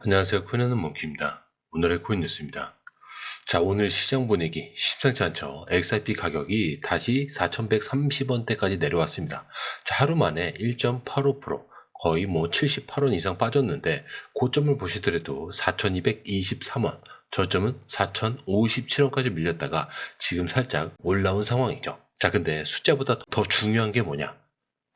안녕하세요. 코인하는 몽키입니다. 오늘의 코인 뉴스입니다. 자, 오늘 시장 분위기 심상치 않죠. XRP 가격이 다시 4,130원대까지 내려왔습니다. 자, 하루 만에 1.85%, 거의 78원 이상 빠졌는데 고점을 보시더라도 4,223원, 저점은 4,057원까지 밀렸다가 지금 살짝 올라온 상황이죠. 자, 근데 숫자보다 더 중요한 게 뭐냐?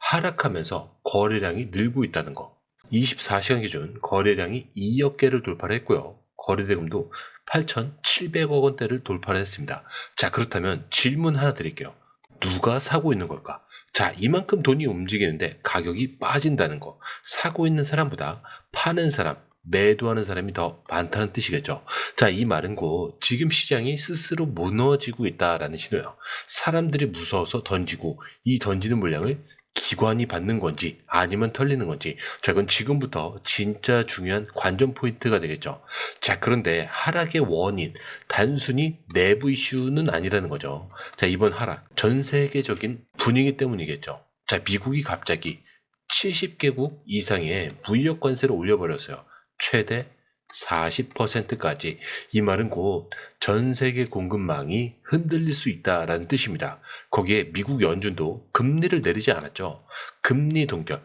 하락하면서 거래량이 늘고 있다는 거. 24시간 기준 거래량이 2억 개를 돌파를 했고요. 거래대금도 8,700억 원대를 돌파를 했습니다. 자, 그렇다면 질문 하나 드릴게요. 누가 사고 있는 걸까? 자, 이만큼 돈이 움직이는데 가격이 빠진다는 거. 사고 있는 사람보다 파는 사람, 매도하는 사람이 더 많다는 뜻이겠죠. 자, 이 말은 곧 지금 시장이 스스로 무너지고 있다라는 신호예요. 사람들이 무서워서 던지고 이 던지는 물량을 기관이 받는 건지 아니면 털리는 건지, 자, 이건 지금부터 진짜 중요한 관전 포인트가 되겠죠. 자, 그런데 하락의 원인, 단순히 내부 이슈는 아니라는 거죠. 자, 이번 하락, 전 세계적인 분위기 때문이겠죠. 자, 미국이 갑자기 70개국 이상의 무역 관세를 올려버렸어요. 최대 40%까지. 이 말은 곧 전 세계 공급망이 흔들릴 수 있다라는 뜻입니다. 거기에 미국 연준도 금리를 내리지 않았죠. 금리 동결.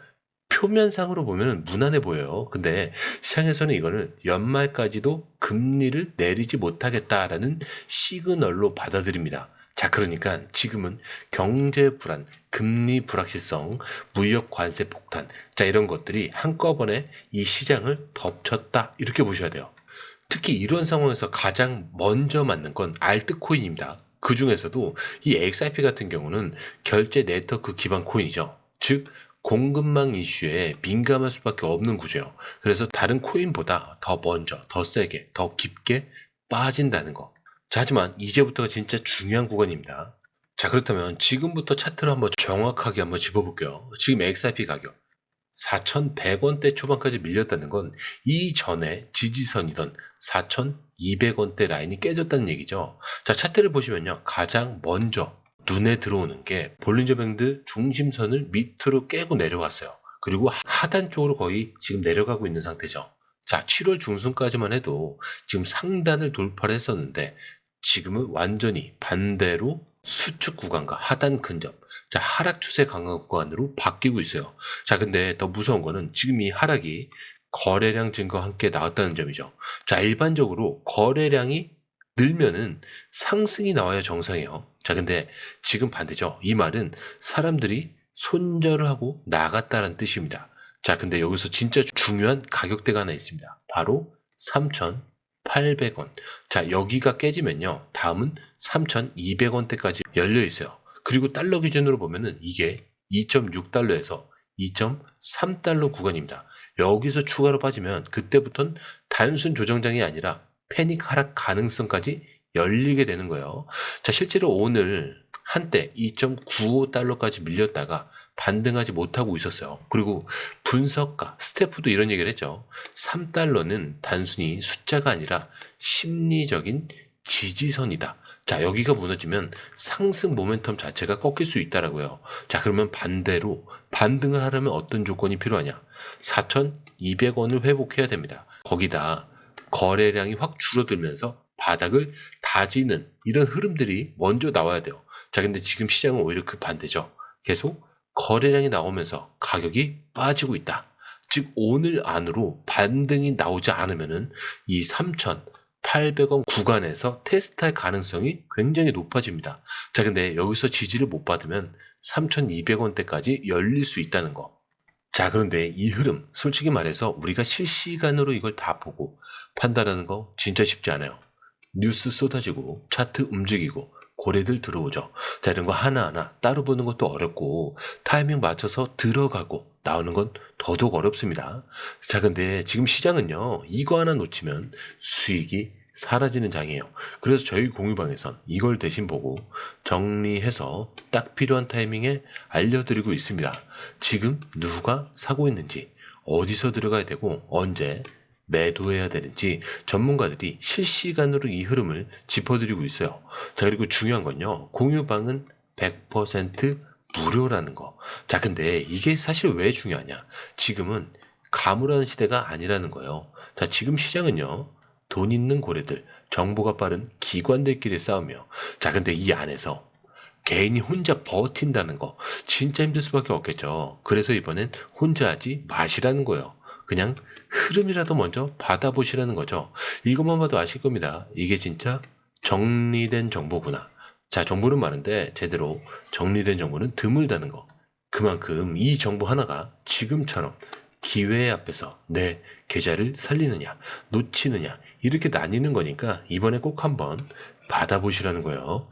표면상으로 보면 무난해 보여요. 근데 시장에서는 이거는 연말까지도 금리를 내리지 못하겠다라는 시그널로 받아들입니다. 자, 그러니까 지금은 경제 불안, 금리 불확실성, 무역 관세 폭탄, 자, 이런 것들이 한꺼번에 이 시장을 덮쳤다, 이렇게 보셔야 돼요. 특히 이런 상황에서 가장 먼저 맞는 건 알트코인입니다. 그 중에서도 이 XRP 같은 경우는 결제 네트워크 기반 코인이죠. 즉, 공급망 이슈에 민감할 수밖에 없는 구조예요. 그래서 다른 코인보다 더 먼저, 더 세게, 더 깊게 빠진다는 거. 자, 하지만 이제부터가 진짜 중요한 구간입니다. 자, 그렇다면 지금부터 차트를 한번 정확하게 한번 짚어볼게요. 지금 XRP 가격 4,100원대 초반까지 밀렸다는 건 이전에 지지선이던 4,200원대 라인이 깨졌다는 얘기죠. 자, 차트를 보시면요, 가장 먼저 눈에 들어오는 게 볼린저 밴드 중심선을 밑으로 깨고 내려왔어요. 그리고 하단 쪽으로 거의 지금 내려가고 있는 상태죠. 자, 7월 중순까지만 해도 지금 상단을 돌파를 했었는데 지금은 완전히 반대로 수축 구간과 하단 근접, 자, 하락 추세 강화 구간으로 바뀌고 있어요. 자, 근데 더 무서운 거는 지금 이 하락이 거래량 증가와 함께 나왔다는 점이죠. 자, 일반적으로 거래량이 늘면은 상승이 나와야 정상이에요. 자, 근데 지금 반대죠. 이 말은 사람들이 손절을 하고 나갔다는 뜻입니다. 자, 근데 여기서 진짜 중요한 가격대가 하나 있습니다. 바로 3,800원. 자, 여기가 깨지면요, 다음은 3,200원대까지 열려 있어요. 그리고 달러 기준으로 보면은 이게 2.6달러에서 2.3달러 구간입니다. 여기서 추가로 빠지면 그때부터는 단순 조정장이 아니라 패닉 하락 가능성까지 열리게 되는 거예요. 자, 실제로 오늘 한때 2.95달러까지 밀렸다가 반등하지 못하고 있었어요. 그리고 분석가 스태프도 이런 얘기를 했죠. 3달러는 단순히 숫자가 아니라 심리적인 지지선이다. 자, 여기가 무너지면 상승 모멘텀 자체가 꺾일 수 있다라고요. 자, 그러면 반대로 반등을 하려면 어떤 조건이 필요하냐? 4,200원을 회복해야 됩니다. 거기다 거래량이 확 줄어들면서 바닥을 다지는 이런 흐름들이 먼저 나와야 돼요. 자, 근데 지금 시장은 오히려 그 반대죠. 계속 거래량이 나오면서 가격이 빠지고 있다. 즉, 오늘 안으로 반등이 나오지 않으면은 이 3,800원 구간에서 테스트할 가능성이 굉장히 높아집니다. 자, 근데 여기서 지지를 못 받으면 3,200원대까지 열릴 수 있다는 거. 자, 그런데 이 흐름, 솔직히 말해서 우리가 실시간으로 이걸 다 보고 판단하는 거 진짜 쉽지 않아요. 뉴스 쏟아지고 차트 움직이고 고래들 들어오죠. 자, 이런 거 하나하나 따로 보는 것도 어렵고 타이밍 맞춰서 들어가고 나오는 건 더더욱 어렵습니다. 자, 근데 지금 시장은요, 이거 하나 놓치면 수익이 사라지는 장이에요. 그래서 저희 공유방에선 이걸 대신 보고 정리해서 딱 필요한 타이밍에 알려드리고 있습니다. 지금 누가 사고 있는지, 어디서 들어가야 되고 언제 매도해야 되는지 전문가들이 실시간으로 이 흐름을 짚어드리고 있어요. 자, 그리고 중요한 건요, 공유방은 100% 무료라는 거. 자, 근데 이게 사실 왜 중요하냐? 지금은 가물한 시대가 아니라는 거예요. 자, 지금 시장은요, 돈 있는 고래들, 정보가 빠른 기관들끼리 싸우며, 자, 근데 이 안에서 개인이 혼자 버틴다는 거 진짜 힘들 수밖에 없겠죠. 그래서 이번엔 혼자 하지 마시라는 거예요. 그냥 흐름이라도 먼저 받아보시라는 거죠. 이것만 봐도 아실 겁니다. 이게 진짜 정리된 정보구나. 자, 정보는 많은데 제대로 정리된 정보는 드물다는 거. 그만큼 이 정보 하나가 지금처럼 기회 앞에서 내 계좌를 살리느냐, 놓치느냐 이렇게 나뉘는 거니까 이번에 꼭 한번 받아보시라는 거예요.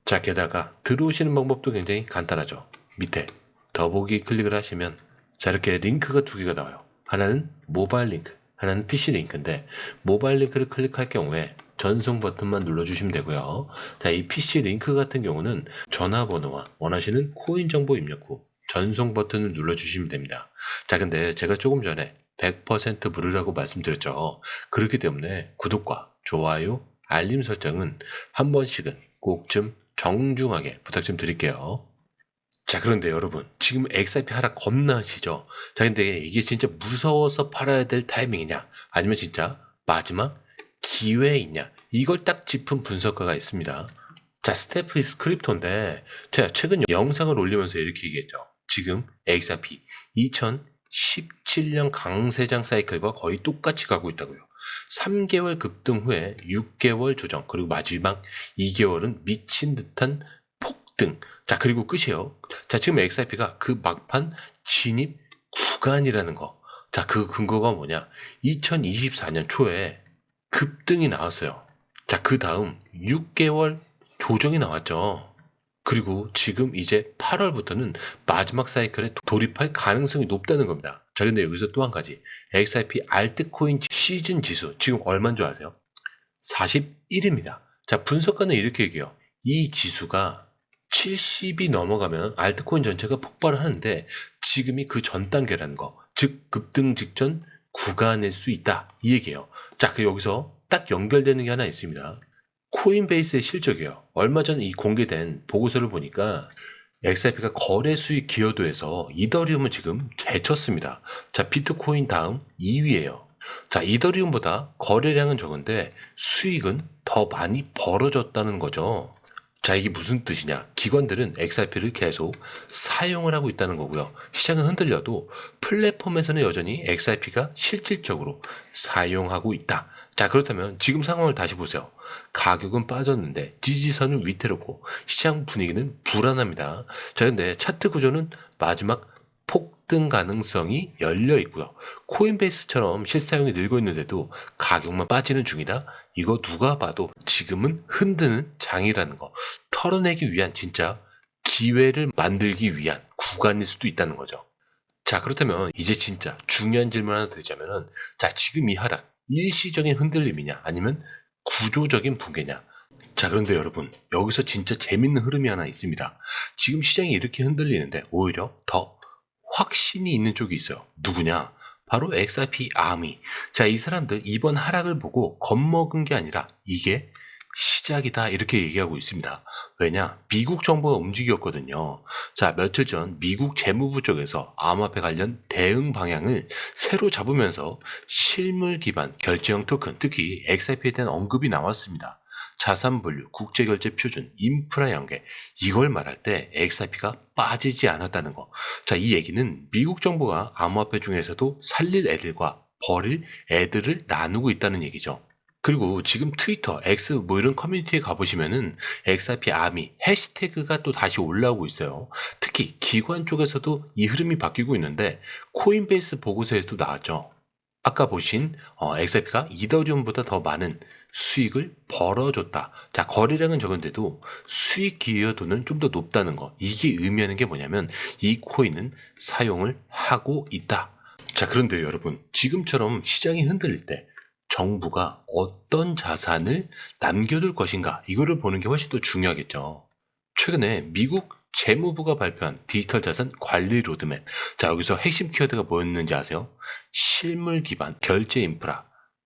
자, 게다가 들어오시는 방법도 굉장히 간단하죠. 밑에 더보기 클릭을 하시면 자, 이렇게 링크가 두 개가 나와요. 하나는 모바일 링크, 하나는 PC 링크인데 모바일 링크를 클릭할 경우에 전송 버튼만 눌러주시면 되고요. 자, 이 PC 링크 같은 경우는 전화번호와 원하시는 코인 정보 입력 후 전송 버튼을 눌러주시면 됩니다. 자, 근데 제가 조금 전에 100% 무료라고 말씀드렸죠. 그렇기 때문에 구독과 좋아요, 알림 설정은 한 번씩은 꼭 좀 정중하게 부탁 좀 드릴게요. 자, 그런데 여러분, 지금 XRP 하락 겁나 하시죠? 자, 근데 이게 진짜 무서워서 팔아야 될 타이밍이냐? 아니면 진짜 마지막 기회이냐? 이걸 딱 짚은 분석가가 있습니다. 자, 스테프 스크립토인데 제가 최근 영상을 올리면서 이렇게 얘기했죠. 지금 XRP 2017년 강세장 사이클과 거의 똑같이 가고 있다고요. 3개월 급등 후에 6개월 조정, 그리고 마지막 2개월은 미친 듯한 폭등. 자, 그리고 끝이에요. 자, 지금 XRP가 그 막판 진입 구간이라는 거. 자, 그 근거가 뭐냐? 2024년 초에 급등이 나왔어요. 자, 그 다음 6개월 조정이 나왔죠. 그리고 지금 이제 8월부터는 마지막 사이클에 돌입할 가능성이 높다는 겁니다. 자, 근데 여기서 또 한 가지. XRP 알트코인 시즌 지수 지금 얼마인 줄 아세요? 41입니다. 자, 분석가는 이렇게 얘기해요. 이 지수가 70이 넘어가면 알트코인 전체가 폭발을 하는데 지금이 그 전 단계라는 거. 즉 급등 직전 구간일 수 있다. 이 얘기예요. 자, 그 여기서 딱 연결되는 게 하나 있습니다. 코인베이스의 실적이에요. 얼마 전 이 공개된 보고서를 보니까 XRP가 거래 수익 기여도에서 이더리움은 지금 제쳤습니다. 자, 비트코인 다음 2위예요. 자, 이더리움보다 거래량은 적은데 수익은 더 많이 벌어졌다는 거죠. 자, 이게 무슨 뜻이냐? 기관들은 XRP를 계속 사용을 하고 있다는 거고요. 시장은 흔들려도 플랫폼에서는 여전히 XRP가 실질적으로 사용하고 있다. 자, 그렇다면 지금 상황을 다시 보세요. 가격은 빠졌는데 지지선은 위태롭고 시장 분위기는 불안합니다. 자, 근데 차트 구조는 마지막 폭등 가능성이 열려 있고요. 코인베이스처럼 실사용이 늘고 있는데도 가격만 빠지는 중이다? 이거 누가 봐도 지금은 흔드는 장이라는 거. 털어내기 위한 진짜 기회를 만들기 위한 구간일 수도 있다는 거죠. 자, 그렇다면 이제 진짜 중요한 질문 하나 드리자면은, 자, 지금 이 하락 일시적인 흔들림이냐 아니면 구조적인 붕괴냐? 자, 그런데 여러분, 여기서 진짜 재밌는 흐름이 하나 있습니다. 지금 시장이 이렇게 흔들리는데 오히려 더 확신이 있는 쪽이 있어요. 누구냐? 바로 XRP 아미. 자, 이 사람들 이번 하락을 보고 겁먹은 게 아니라 이게 시작이다 이렇게 얘기하고 있습니다. 왜냐? 미국 정부가 움직였거든요. 자, 며칠 전 미국 재무부 쪽에서 암호화폐 관련 대응 방향을 새로 잡으면서 실물 기반 결제형 토큰, 특히 XRP에 대한 언급이 나왔습니다. 자산 분류, 국제결제 표준, 인프라 연계, 이걸 말할 때 XRP가 빠지지 않았다는 거. 자, 이 얘기는 미국 정부가 암호화폐 중에서도 살릴 애들과 버릴 애들을 나누고 있다는 얘기죠. 그리고 지금 트위터, X 뭐 이런 커뮤니티에 가보시면은 XRP 아미 해시태그가 또 다시 올라오고 있어요. 특히 기관 쪽에서도 이 흐름이 바뀌고 있는데 코인베이스 보고서에도 나왔죠. 아까 보신 XRP가 이더리움보다 더 많은 수익을 벌어줬다. 자, 거래량은 적은데도 수익 기여도는 좀 더 높다는 거. 이게 의미하는 게 뭐냐면 이 코인은 사용을 하고 있다. 자, 그런데 여러분, 지금처럼 시장이 흔들릴 때 정부가 어떤 자산을 남겨둘 것인가, 이거를 보는 게 훨씬 더 중요하겠죠. 최근에 미국 재무부가 발표한 디지털 자산 관리 로드맵. 자, 여기서 핵심 키워드가 뭐였는지 아세요? 실물 기반 결제 인프라,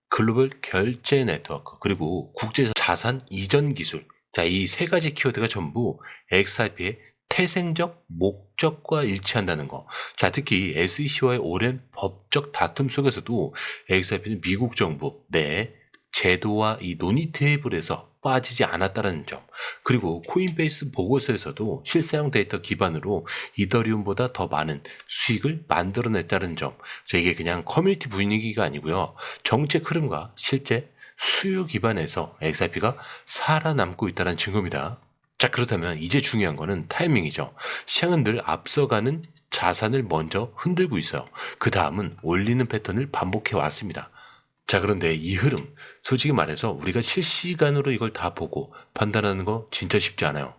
글로벌 결제 네트워크, 그리고 국제 자산 이전 기술. 자, 이 세 가지 키워드가 전부 XRP의 태생적 목적과 일치한다는 거. 자, 특히 SEC와의 오랜 법적 다툼 속에서도 XRP는 미국 정부 내 제도와 이 논의 테이블에서 빠지지 않았다는 점. 그리고 코인베이스 보고서에서도 실사용 데이터 기반으로 이더리움보다 더 많은 수익을 만들어냈다는 점. 자, 이게 그냥 커뮤니티 분위기가 아니고요. 정책 흐름과 실제 수요 기반에서 XRP가 살아남고 있다는 증거입니다. 자, 그렇다면 이제 중요한 거는 타이밍이죠. 시장은 늘 앞서가는 자산을 먼저 흔들고 있어요. 그 다음은 올리는 패턴을 반복해 왔습니다. 자, 그런데 이 흐름, 솔직히 말해서 우리가 실시간으로 이걸 다 보고 판단하는 거 진짜 쉽지 않아요.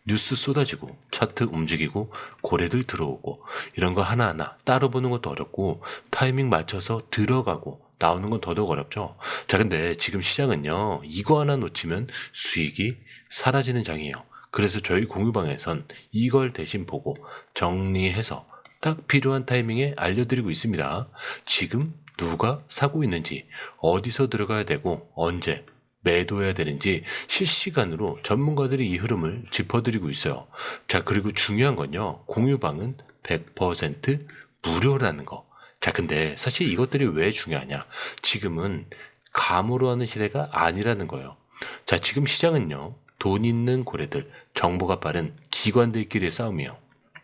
뉴스 쏟아지고 차트 움직이고 고래들 들어오고 이런 거 하나하나 따로 보는 것도 어렵고 타이밍 맞춰서 들어가고 나오는 건 더더욱 어렵죠. 자, 근데 지금 시장은요, 이거 하나 놓치면 수익이 사라지는 장이에요. 그래서 저희 공유방에선 이걸 대신 보고 정리해서 딱 필요한 타이밍에 알려드리고 있습니다. 지금 누가 사고 있는지, 어디서 들어가야 되고 언제 매도해야 되는지 실시간으로 전문가들이 이 흐름을 짚어드리고 있어요. 자, 그리고 중요한 건요, 공유방은 100% 무료라는 거. 자, 근데 사실 이것들이 왜 중요하냐? 지금은 감으로 하는 시대가 아니라는 거예요. 자, 지금 시장은요, 돈 있는 고래들, 정보가 빠른 기관들끼리의 싸움이에요.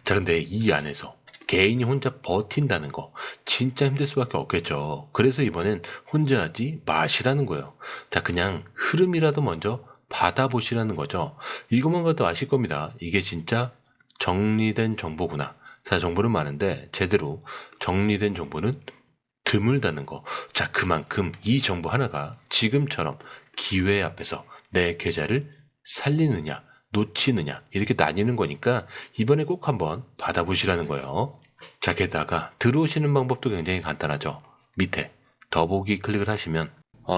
자, 근데 이 안에서 개인이 혼자 버틴다는 거 진짜 힘들 수밖에 없겠죠. 그래서 이번엔 혼자 하지 마시라는 거예요. 자, 그냥 흐름이라도 먼저 받아보시라는 거죠. 이것만 봐도 아실 겁니다. 이게 진짜 정리된 정보구나. 자, 정보는 많은데 제대로 정리된 정보는 드물다는 거. 자, 그만큼 이 정보 하나가 지금처럼 기회 앞에서 내 계좌를 살리느냐 놓치느냐 이렇게 나뉘는 거니까 이번에 꼭 한번 받아보시라는 거예요. 자, 게다가 들어오시는 방법도 굉장히 간단하죠. 밑에 더보기 클릭을 하시면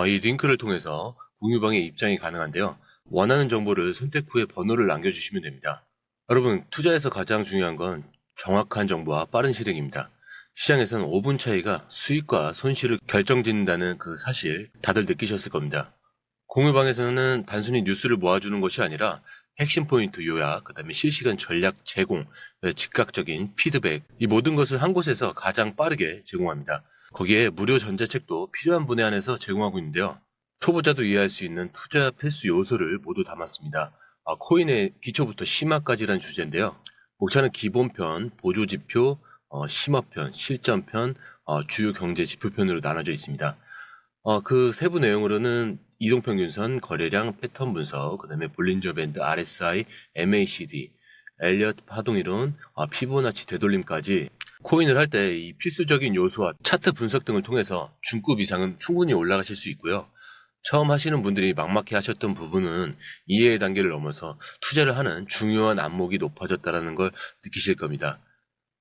이 링크를 통해서 공유방에 입장이 가능한데요. 원하는 정보를 선택 후에 번호를 남겨주시면 됩니다. 여러분, 투자에서 가장 중요한 건 정확한 정보와 빠른 실행입니다. 시장에서는 5분 차이가 수익과 손실을 결정짓는다는 그 사실 다들 느끼셨을 겁니다. 공유방에서는 단순히 뉴스를 모아주는 것이 아니라 핵심 포인트 요약, 그 다음에 실시간 전략 제공, 즉각적인 피드백, 이 모든 것을 한 곳에서 가장 빠르게 제공합니다. 거기에 무료 전자책도 필요한 분에 한해서 제공하고 있는데요. 초보자도 이해할 수 있는 투자 필수 요소를 모두 담았습니다. 코인의 기초부터 심화까지란 주제인데요. 목차는 기본편, 보조지표, 심화편, 실전편, 주요 경제 지표편으로 나눠져 있습니다. 그 세부 내용으로는 이동평균선, 거래량, 패턴 분석, 그 다음에 볼린저 밴드, RSI, MACD, 엘리엇 파동이론, 피보나치 되돌림까지 코인을 할 때 이 필수적인 요소와 차트 분석 등을 통해서 중급 이상은 충분히 올라가실 수 있고요. 처음 하시는 분들이 막막해 하셨던 부분은 이해의 단계를 넘어서 투자를 하는 중요한 안목이 높아졌다는 걸 느끼실 겁니다.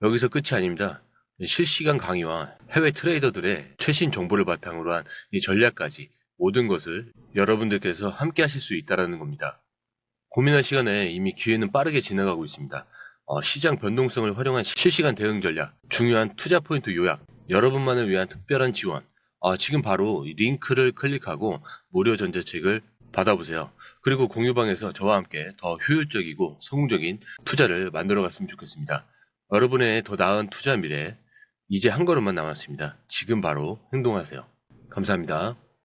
여기서 끝이 아닙니다. 실시간 강의와 해외 트레이더들의 최신 정보를 바탕으로 한 이 전략까지 모든 것을 여러분들께서 함께 하실 수 있다는 겁니다. 고민할 시간에 이미 기회는 빠르게 지나가고 있습니다. 시장 변동성을 활용한 실시간 대응 전략, 중요한 투자 포인트 요약, 여러분만을 위한 특별한 지원, 지금 바로 링크를 클릭하고 무료 전자책을 받아보세요. 그리고 공유방에서 저와 함께 더 효율적이고 성공적인 투자를 만들어 갔으면 좋겠습니다. 여러분의 더 나은 투자 미래, 이제 한 걸음만 남았습니다. 지금 바로 행동하세요. 감사합니다.